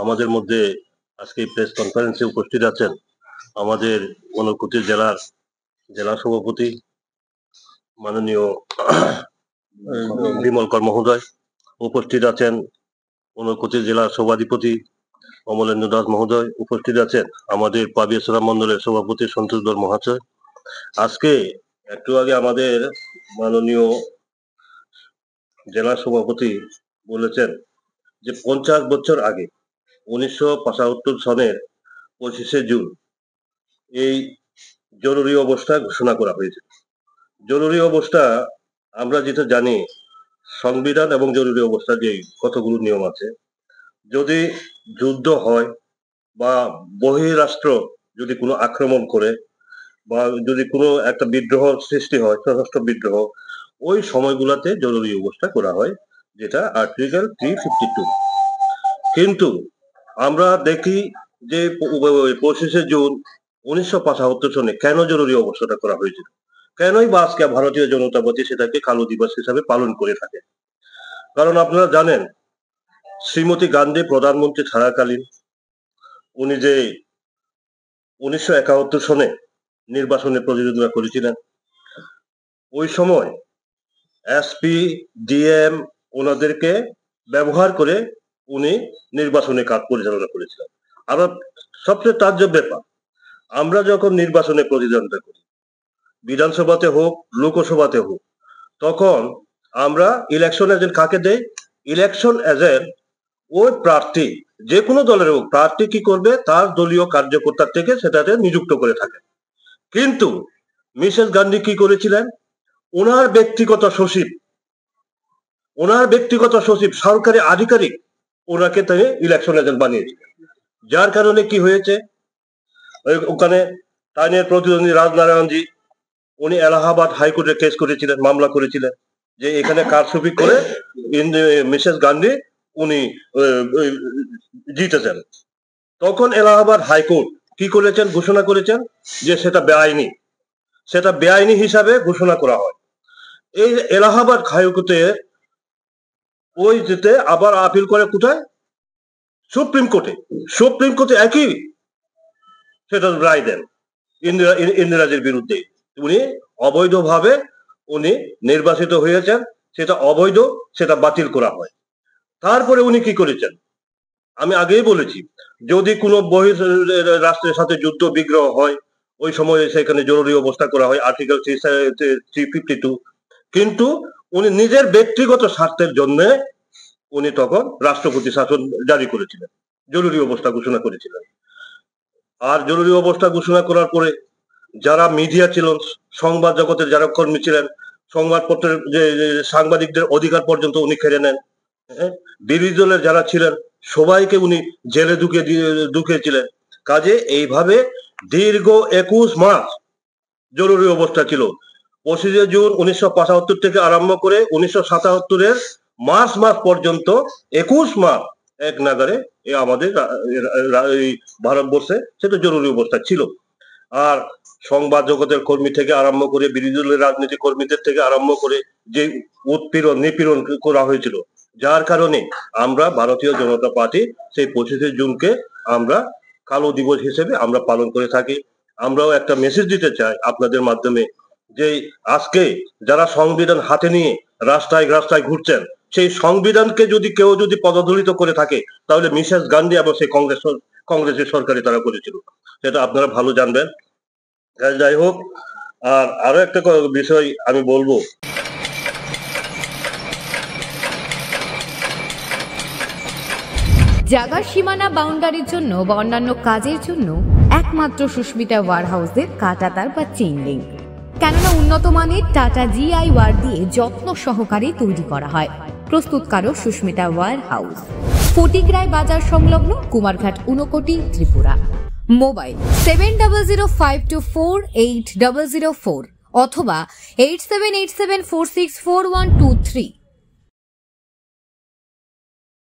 আমাদের মধ্যে আজকে প্রেস কনফারেন্সে উপস্থিত আছেন আমাদের ঊনকোটি জেলার জেলা সভাপতি মাননীয় বিমল কর মহোদয়, উপস্থিত আছেন ঊনকোটি জেলার সভাধিপতি অমলেন্দু দাস মহোদয়, উপস্থিত আছেন আমাদের পাবিয়াসরা মন্ডলের সভাপতি সন্তোষ দর মহাশয়। আজকে একটু আগে আমাদের মাননীয় জেলা সভাপতি বলেছেন যে 50 বছর আগে 1975 সনের 25শে জুন এই জরুরি অবস্থা ঘোষণা করা হয়েছে। জরুরি অবস্থা আমরা যেটা জানি, সংবিধান এবং জরুরি অবস্থা যে কতগুলো নিয়ম আছে, যদি যুদ্ধ হয় বা বহিরাষ্ট্র যদি কোনো আক্রমণ করে বা যদি কোনো একটা বিদ্রোহ সৃষ্টি হয়, সশস্ত্র বিদ্রোহ, ওই সময়গুলোতে জরুরি অবস্থা করা হয়, যেটা আর্টিকেল 352। কিন্তু আমরা দেখি যে 25শে জুন 1975 সনে কেন জরুরি অবস্থাটা করা হয়েছিল, কেনই বা আজকে ভারতীয় জনতা পার্টি সেটাকে কালো দিবস হিসাবে পালন করে থাকে। কারণ আপনারা জানেন, শ্রীমতী গান্ধী প্রধানমন্ত্রী থাকাকালীন উনি যে 1971 সনে নির্বাচনে প্রতিদ্বন্দ্বিতা করেছিলেন, ওই সময় এসপি ডিএম ওনাদেরকে ব্যবহার করে উনি নির্বাচনী কাজ পরিচালনা করেছিলেন। আর সবচেয়ে তাজ্জব ব্যাপার, আমরা যখন নির্বাচনে প্রতিদ্বন্দ্বিতা করি, বিধানসভাতে হোক লোকসভাতে হোক, তখন আমরা ইলেকশন এজেন্ট কাকে দেই? ইলেকশন এজেন্ট ওই প্রার্থী, যে কোনো দলের হোক, প্রার্থী কি করবে, তার দলীয় কার্যকর্তা থেকে সেটাতে নিযুক্ত করে থাকে। কিন্তু মিসেস গান্ধী কি করেছিলেন? ওনার ব্যক্তিগত সচিব সরকারি আধিকারিক ওনাকে তিনি ইলেকশন এজেন্ট বানিয়েছিলেন। যার কারণে কি হয়েছে, ওখানে তাইনের প্রতিদ্বন্দ্বী রাজনারায়ণজি উনি এলাহাবাদ হাইকোর্টে কেস করেছিলেন, মামলা করেছিলেন যে এখানে কারচুপি করে মিসেস গান্ধী উনি জিতেছেন। তখন এলাহাবাদ হাইকোর্ট কি করেছেন, ঘোষণা করেছেন যে সেটা বেআইনি হিসাবে ঘোষণা করা হয়। এই এলাহাবাদ হাইকোর্টে ওই যেতে আবার আপিল করে কোথায়? সুপ্রিম কোর্টে একই সেটা রায় দেন ইন্দিরাজির বিরুদ্ধে। উনি অবৈধভাবে উনি নির্বাচিত হয়েছেন, সেটা অবৈধ, সেটা বাতিল করা হয়। তারপরে উনি কি করেছেন, আমি আগেই বলেছি, যদি কোনো বহির রাষ্ট্রের সাথে যুদ্ধ বিগ্রহ হয়, ওই সময় সেখানে জরুরি অবস্থা করা হয়, আর্টিকেল 352। কিন্তু উনি নিজের ব্যক্তিগত স্বার্থের জন্য উনি তখন রাষ্ট্রপতি শাসন জারি করেছিলেন, জরুরি অবস্থা ঘোষণা করেছিলেন। আর জরুরি অবস্থা ঘোষণা করার পরে যারা মিডিয়া ছিল, সংবাদ জগতের যারা কর্মী ছিলেন, সংবাদপত্রের যে সাংবাদিকদের অধিকার পর্যন্ত উনি কেড়ে নেন। বিরোধী দলের যারা ছিলেন সবাইকে উনি জেলে ঢুকিয়েছিলেন। কাজে এইভাবে দীর্ঘ 21 মাস জরুরি অবস্থা ছিল। 25শে জুন 1975 থেকে আরম্ভ করে 1977-এর মার্চ মাস পর্যন্ত 21 মাস এক নাগারে আমাদের ভারতবর্ষে সেটা জরুরি অবস্থা ছিল। আর সংবাদ জগতের কর্মী থেকে আরম্ভ করে, বিরোধী দলের রাজনীতি কর্মীদের থেকে আরম্ভ করে যে উৎপীড়ন নিপীড়ন করা হয়েছিল, যার কারণে আমরা ভারতীয় জনতা পার্টি সেই 25শে জুনকে আমরা কালো দিবস হিসেবে আমরা পালন করে থাকি। আমরাও একটা মেসেজ দিতে চাই আপনাদের মাধ্যমে, যে আজকে যারা সংবিধান হাতে নিয়ে রাস্তায় ঘুরছেন, সেই সংবিধানকে যদি কেউ পদদলিত করে থাকে, তাহলে মিসেস গান্ধী এবং সেই কংগ্রেসের সরকারি তারা করেছিল, সেটা আপনারা ভালো জানবেন। যাই হোক, আর আরো একটা বিষয় আমি বলবো, জায়গার সীমানা বাউন্ডারির জন্য বা অন্যান্য কাজের জন্য একমাত্র সুস্মিতা ওয়্যারহাউসের কাঁটা তার বা চেইন লিঙ্ক। কেননা উন্নত মানের টাটা জিআই ওয়্যার দিয়ে যত্ন সহকারে তৈরি করা হয়। প্রস্তুতকারক সুস্মিতা ওয়্যারহাউস, ফটিকরায় বাজার সংলগ্ন, কুমারঘাট, ঊনকোটি, ত্রিপুরা। মোবাইল 7005248004 অথবা 8787464123।